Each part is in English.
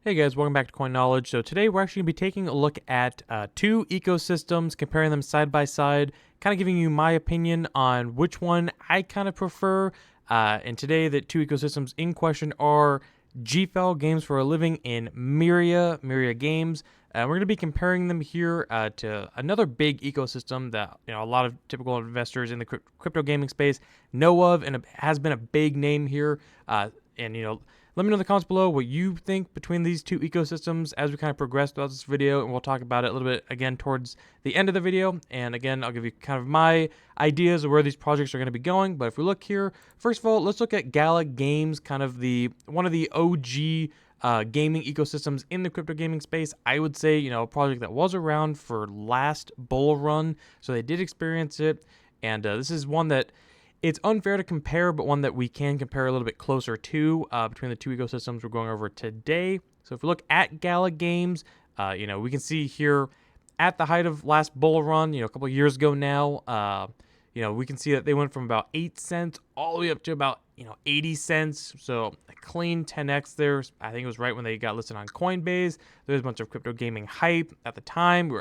Hey guys, welcome back to Coin Knowledge. So today we're actually going to be taking a look at two ecosystems, comparing them side by side, kind of giving you my opinion on which one I kind of prefer. And today the two ecosystems in question are GFAL Games for a Living and Myria Games. We're going to be comparing them here to another big ecosystem that a lot of typical investors in the crypto gaming space know of, and it has been a big name here. And let me know in the comments below what you think between these two ecosystems as we kind of progress throughout this video, and we'll talk about it a little bit again towards the end of the video. And again, I'll give you kind of my ideas of where these projects are going to be going. But if we look here, first of all, let's look at Gala Games, kind of one of the OG gaming ecosystems in the crypto gaming space. I would say, a project that was around for last bull run, so they did experience it. And this is one that it's unfair to compare, but one that we can compare a little bit closer to between the two ecosystems we're going over today. So if we look at Gala Games, we can see here at the height of last bull run, a couple of years ago now, we can see that they went from about 8 cents all the way up to about 80 cents. So a clean 10x there. I think it was right when they got listed on Coinbase. There was a bunch of crypto gaming hype at the time. We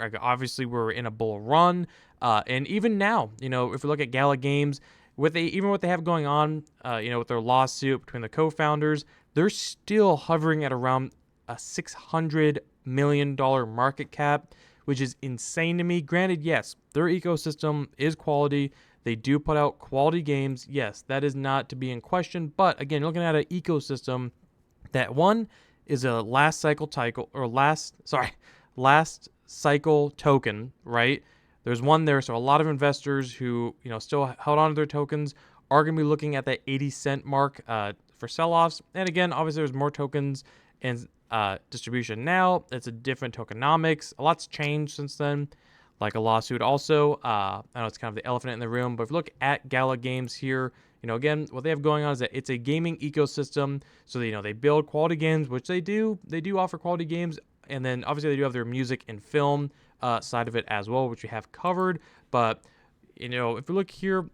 were in a bull run, and even now, if we look at Gala Games, even what they have going on, with their lawsuit between the co-founders, they're still hovering at around a $600 million market cap, which is insane to me. Granted, yes, their ecosystem is quality. They do put out quality games. Yes, that is not to be in question. But again, looking at an ecosystem that one is a last cycle token, right? There's one there, so a lot of investors who still held on to their tokens are going to be looking at that 80-cent mark for sell-offs. And again, obviously there's more tokens in distribution now. It's a different tokenomics. A lot's changed since then, like a lawsuit also. I know it's kind of the elephant in the room, but if you look at Gala Games here, again, what they have going on is that it's a gaming ecosystem. So they build quality games, which they do. They do offer quality games, and then obviously they do have their music and film side of it as well, which we have covered. But if we look here,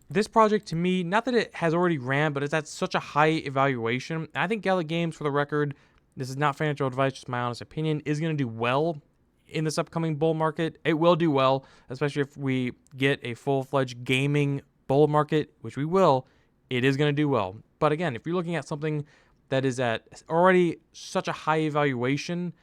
this project to me, not that it has already ran, but it's at such a high evaluation. I think Gala Games, for the record, this is not financial advice, just my honest opinion, is going to do well in this upcoming bull market. It will do well, especially if we get a full-fledged gaming bull market, which we will. It is going to do well. But again, if you're looking at something that is at already such a high evaluation,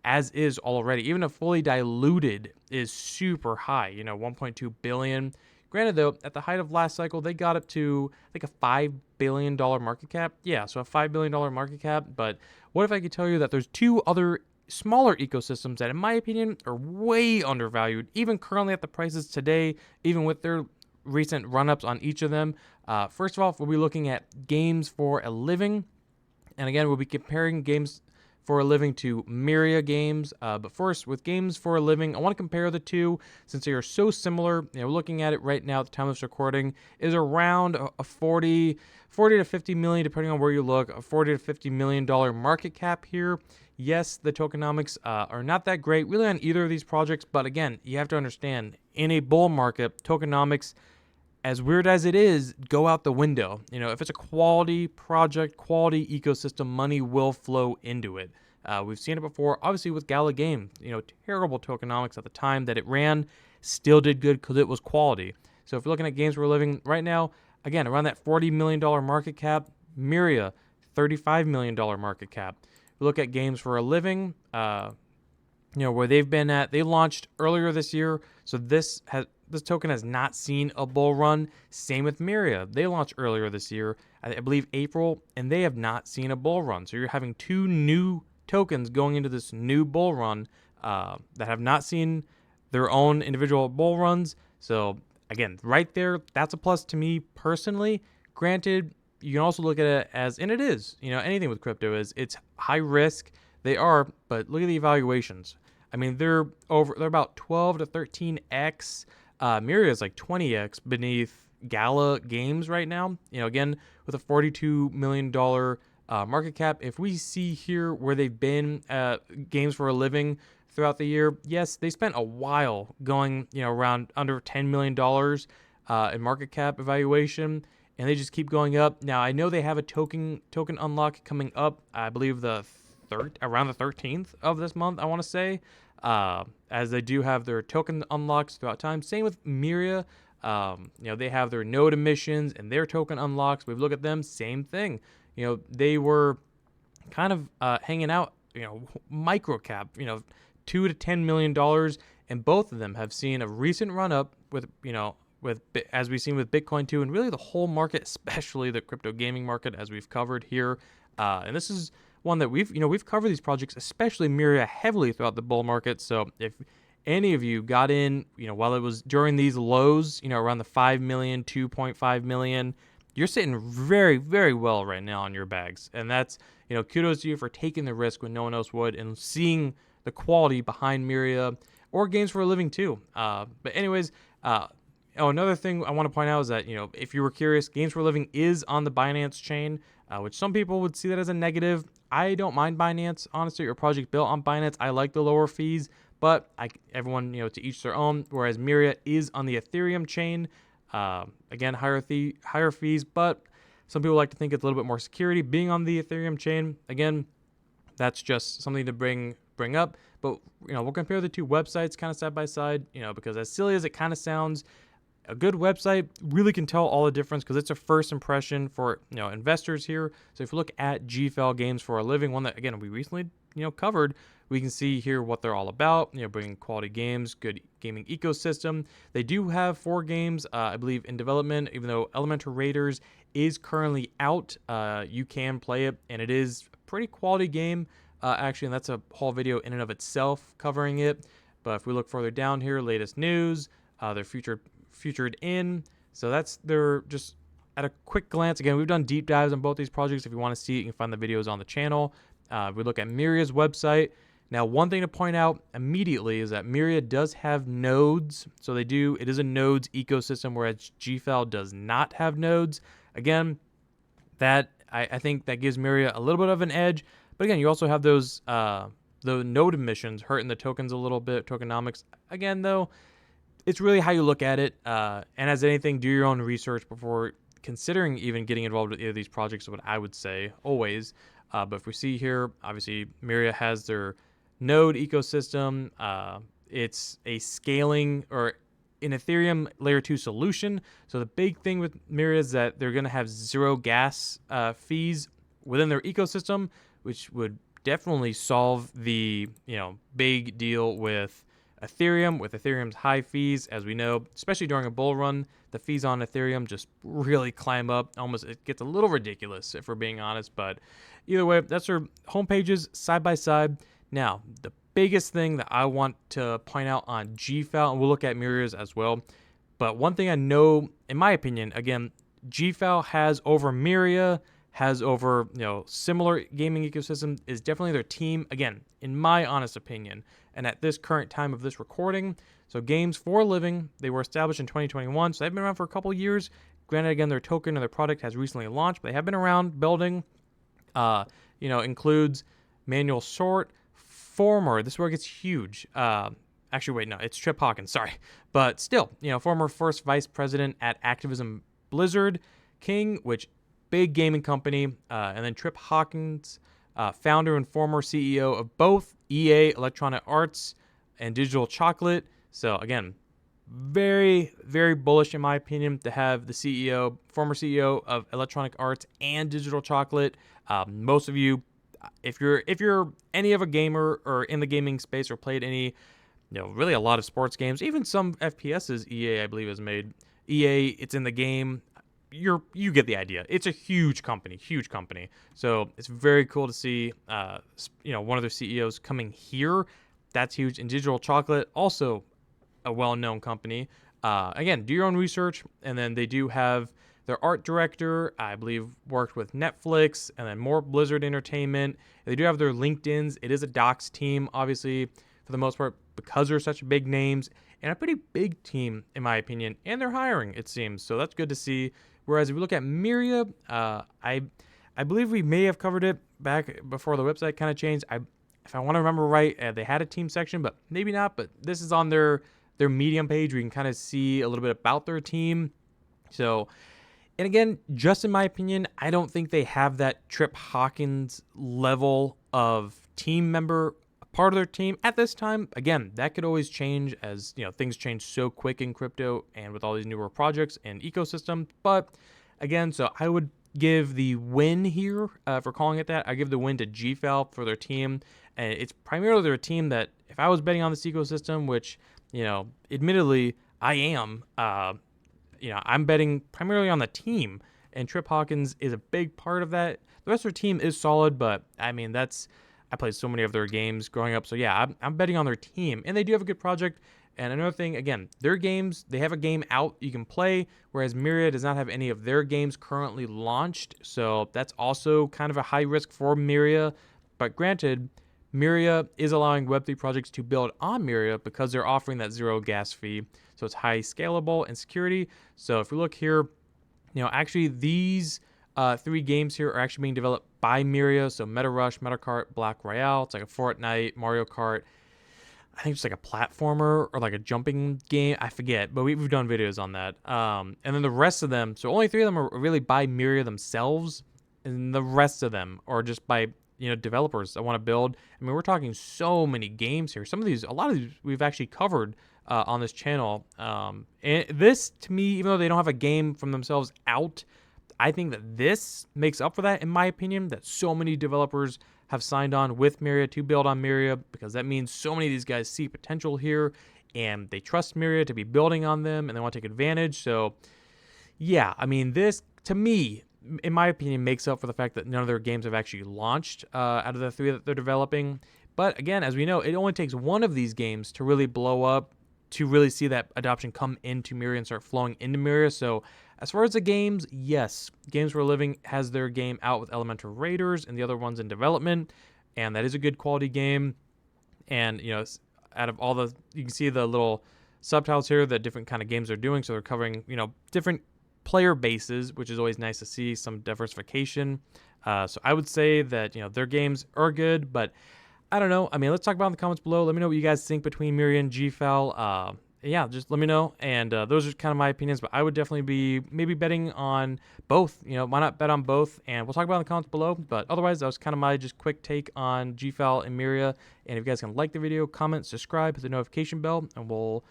as is already, even a fully diluted is super high, 1.2 billion. Granted though, at the height of last cycle, they got up to like a $5 billion market cap. Yeah, so a $5 billion market cap. But what if I could tell you that there's two other smaller ecosystems that, in my opinion, are way undervalued, even currently at the prices today, even with their recent run-ups on each of them. First of all, we'll be looking at Games for a Living. And again, we'll be comparing Games for a Living to Myria Games. But first, with Games for a Living, I want to compare the two since they are so similar. Looking at it right now at the time of this recording, is around a 40 to 50 million, depending on where you look, a 40 to 50 million dollar market cap here. Yes, the tokenomics are not that great really on either of these projects, but again, you have to understand, in a bull market, tokenomics, as weird as it is, go out the window. If it's a quality project, quality ecosystem, money will flow into it. We've seen it before, obviously with Gala Game. Terrible tokenomics at the time that it ran, still did good because it was quality. So if you're looking at Games for a Living right now, again, around that $40 million market cap, Myria, $35 million market cap. If you look at Games for a Living, where they've been at, they launched earlier this year, so this token has not seen a bull run. Same with Myria. They launched earlier this year, I believe April, and they have not seen a bull run. So you're having two new tokens going into this new bull run that have not seen their own individual bull runs. So again, right there, that's a plus to me personally. Granted, you can also look at it as, and it is, anything with crypto it's high risk. They are, but look at the evaluations. I mean, they're about 12 to 13x. Myria is like 20x beneath Gala Games right now. Again, with a $42 million market cap. If we see here where they've been Games for a Living throughout the year, yes, they spent a while going, around under $10 million in market cap evaluation, and they just keep going up. Now, I know they have a token unlock coming up. I believe the around the 13th of this month, I want to say, as they do have their token unlocks throughout time. Same with Myria. They have their node emissions and their token unlocks. We've looked at them, same thing. They were kind of hanging out, micro cap, $2 to $10 million, and both of them have seen a recent run up with, as we've seen with Bitcoin too, and really the whole market, especially the crypto gaming market, as we've covered here. And this is one that we've covered these projects, especially Myria, heavily throughout the bull market. So if any of you got in, while it was during these lows, around the 5 million, 2.5 million, you're sitting very, very well right now on your bags. And that's, kudos to you for taking the risk when no one else would and seeing the quality behind Myria or Games for a Living too. But anyways, another thing I want to point out is that, if you were curious, Games for a Living is on the Binance chain, which some people would see that as a negative. I don't mind Binance. Honestly, your project built on Binance, I like the lower fees, but everyone, to each their own, whereas Myria is on the Ethereum chain. Again, higher fees, but some people like to think it's a little bit more security being on the Ethereum chain. Again, that's just something to bring up. But, we'll compare the two websites kind of side by side, because as silly as it kind of sounds, a good website really can tell all the difference because it's a first impression for, investors here. So if you look at GFAL Games for a Living, one that, again, we recently, covered, we can see here what they're all about, bringing quality games, good gaming ecosystem. They do have 4 games, I believe, in development, even though Elemental Raiders is currently out. You can play it, and it is a pretty quality game, actually, and that's a whole video in and of itself covering it. But if we look further down here, latest news, they're featured in. So they're just at a quick glance. Again, we've done deep dives on both these projects. If you want to see it, you can find the videos on the channel. We look at Myria's website. Now, one thing to point out immediately is that Myria does have nodes. So it is a nodes ecosystem, whereas GFAL does not have nodes. Again, that I think that gives Myria a little bit of an edge. But again, you also have those the node emissions hurting the tokens a little bit, tokenomics. Again, though, it's really how you look at it. And as anything, do your own research before considering even getting involved with either of these projects, is what I would say always. But if we see here, obviously, Myria has their node ecosystem. It's a scaling or an Ethereum layer 2 solution. So the big thing with Myria is that they're going to have zero gas fees within their ecosystem, which would definitely solve the big deal with Ethereum, with Ethereum's high fees. As we know, especially during a bull run, the fees on Ethereum just really climb up. Almost, it gets a little ridiculous if we're being honest. But either way, that's our homepages side by side. Now, the biggest thing that I want to point out on GFAL, and we'll look at Myria's as well, but one thing I know, in my opinion, again, GFAL has over Myria, has over similar gaming ecosystem, is definitely their team. Again, in my honest opinion, and at this current time of this recording, so Games for a Living, they were established in 2021, so they've been around for a couple years. Granted, again, their token or their product has recently launched, but they have been around building. Includes Manuel Sort, former, this is where it gets huge. Actually, wait, no, it's Trip Hawkins, sorry. But still, former first vice president at Activision Blizzard King, which big gaming company. And then Trip Hawkins, founder and former CEO of both EA, Electronic Arts, and Digital Chocolate. So again, very, very bullish in my opinion to have the former CEO of Electronic Arts and Digital Chocolate. Most of you, if you're any of a gamer or in the gaming space or played any, really a lot of sports games, even some FPSs EA I believe has made. EA, it's in the game. You get the idea. It's a huge company. So it's very cool to see, one of their CEOs coming here. That's huge. And Digital Chocolate, also a well-known company. Again, do your own research. And then they do have their art director, I believe, worked with Netflix and then more Blizzard Entertainment. They do have their LinkedIns. It is a docs team, obviously, for the most part, because they're such big names and a pretty big team, in my opinion. And they're hiring, it seems. So that's good to see. Whereas if we look at Myria, I believe we may have covered it back before the website kind of changed. If I want to remember right, they had a team section, but maybe not. But this is on their Medium page. We can kind of see a little bit about their team. So And again, just in my opinion, I don't think they have that Trip Hawkins level of team member part of their team at this time. Again, that could always change as things change so quick in crypto and with all these newer projects and ecosystem. But again, so I would give the win here for calling it that. I give the win to GFAL for their team, and it's primarily their team that if I was betting on this ecosystem, which admittedly I am. I'm betting primarily on the team, and Trip Hawkins is a big part of that. The rest of their team is solid, but I mean, I played so many of their games growing up, so yeah, I'm betting on their team, and they do have a good project. And another thing, again, their games, they have a game out you can play, whereas Myria does not have any of their games currently launched, so that's also kind of a high risk for Myria. But granted, Myria is allowing Web3 projects to build on Myria because they're offering that zero gas fee. So it's high scalable and security. So if we look here, actually these 3 games here are actually being developed by Myria. So Meta Rush, Meta Kart, Black Royale. It's like a Fortnite, Mario Kart. I think it's like a platformer or like a jumping game. I forget, but we've done videos on that. And then the rest of them, so only 3 of them are really by Myria themselves, and the rest of them are just by developers that want to build. I mean, we're talking so many games here. A lot of these we've actually covered on this channel. And this, to me, even though they don't have a game from themselves out, I think that this makes up for that, in my opinion, that so many developers have signed on with Myria to build on Myria, because that means so many of these guys see potential here, and they trust Myria to be building on them, and they want to take advantage. So, yeah, I mean, this, to me, in my opinion, makes up for the fact that none of their games have actually launched out of the 3 that they're developing. But again, as we know, it only takes one of these games to really blow up, to really see that adoption come into Myria and start flowing into Myria. So as far as the games, yes, Games for a Living has their game out with Elemental Raiders and the other one's in development, and that is a good quality game. And out of all you can see the little subtitles here that different kind of games are doing. So they're covering different player bases, which is always nice to see some diversification. So I would say that their games are good, but I don't know. I mean, let's talk about it in the comments below. Let me know what you guys think between Myria and GFAL. Yeah, just let me know. And those are kind of my opinions, but I would definitely be maybe betting on both. Why not bet on both? And we'll talk about it in the comments below. But otherwise, that was kind of my just quick take on GFAL and Myria. And if you guys can like the video, comment, subscribe, hit the notification bell, and we'll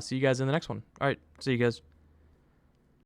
see you guys in the next one. All right, see you guys.